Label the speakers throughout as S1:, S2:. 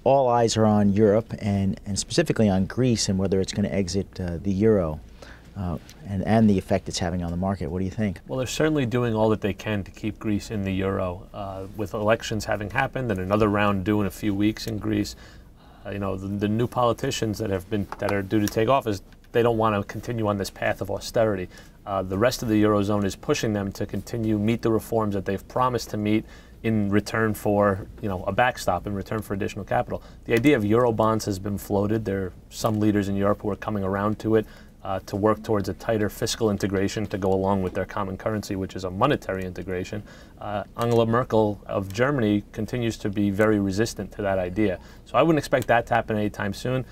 S1: all eyes are on Europe and specifically on Greece and whether it's going to exit the euro and the effect it's having on the market. What do you think?
S2: Well, they're certainly doing all that they can to keep Greece in the euro. With elections having happened and another round due in a few weeks in Greece, the new politicians that are due to take office, they don't want to continue on this path of austerity. The rest of the Eurozone is pushing them to continue meet the reforms that they've promised to meet in return for a backstop, in return for additional capital. The idea of Eurobonds has been floated. There are some leaders in Europe who are coming around to it to work towards a tighter fiscal integration to go along with their common currency, which is a monetary integration. Angela Merkel of Germany continues to be very resistant to that idea. So I wouldn't expect that to happen anytime soon.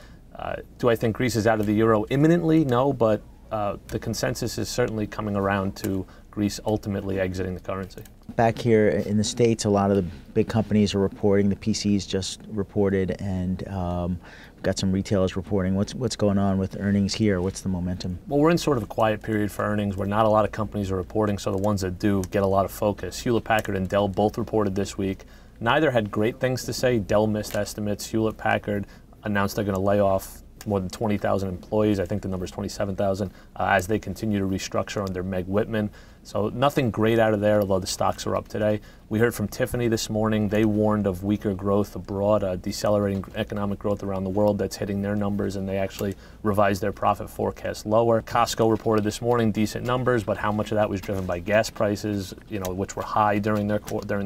S2: Do I think Greece is out of the euro imminently? No, but the consensus is certainly coming around to Greece ultimately exiting the currency.
S1: Back here in the States, a lot of the big companies are reporting. The PCs just reported, and we've got some retailers reporting. What's going on with earnings here? What's the momentum?
S2: Well, we're in sort of a quiet period for earnings where not a lot of companies are reporting, so the ones that do get a lot of focus. Hewlett-Packard and Dell both reported this week. Neither had great things to say. Dell missed estimates. Hewlett-Packard announced they're going to lay off more than 20,000 employees. I think the number is 27,000 as they continue to restructure under Meg Whitman. So nothing great out of there, although the stocks are up today. We heard from Tiffany this morning. They warned of weaker growth abroad, decelerating economic growth around the world that's hitting their numbers, and they actually revised their profit forecast lower. Costco reported this morning decent numbers, but how much of that was driven by gas prices, which were high during the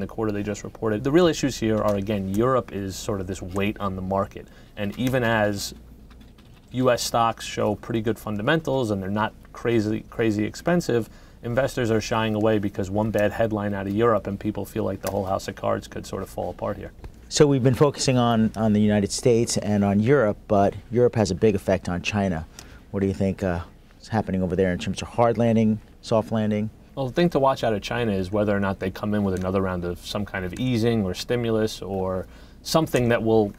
S2: quarter they just reported. The real issues here are, again, Europe is sort of this weight on the market, and even as U.S. stocks show pretty good fundamentals and they're not crazy expensive, investors are shying away because one bad headline out of Europe and people feel like the whole house of cards could sort of fall apart here.
S1: So we've been focusing on the United States and on Europe, but Europe has a big effect on China. What do you think is happening over there in terms of hard landing, soft landing?
S2: Well, the thing to watch out of China is whether or not they come in with another round of some kind of easing or stimulus or something that will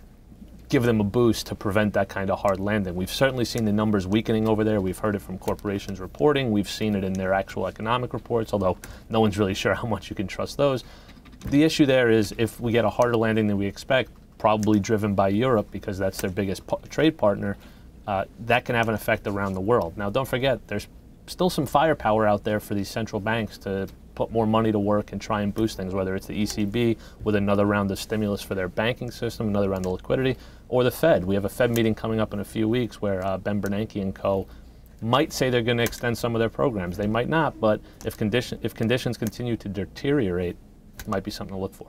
S2: give them a boost to prevent that kind of hard landing. We've certainly seen the numbers weakening over there. We've heard it from corporations reporting. We've seen it in their actual economic reports, although no one's really sure how much you can trust those. The issue there is if we get a harder landing than we expect, probably driven by Europe because that's their biggest trade partner, that can have an effect around the world. Now, don't forget, there's still some firepower out there for these central banks to put more money to work and try and boost things, whether it's the ECB with another round of stimulus for their banking system, another round of liquidity, or the Fed. We have a Fed meeting coming up in a few weeks where Ben Bernanke and co. might say they're going to extend some of their programs. They might not, but if conditions continue to deteriorate, it might be something to look for.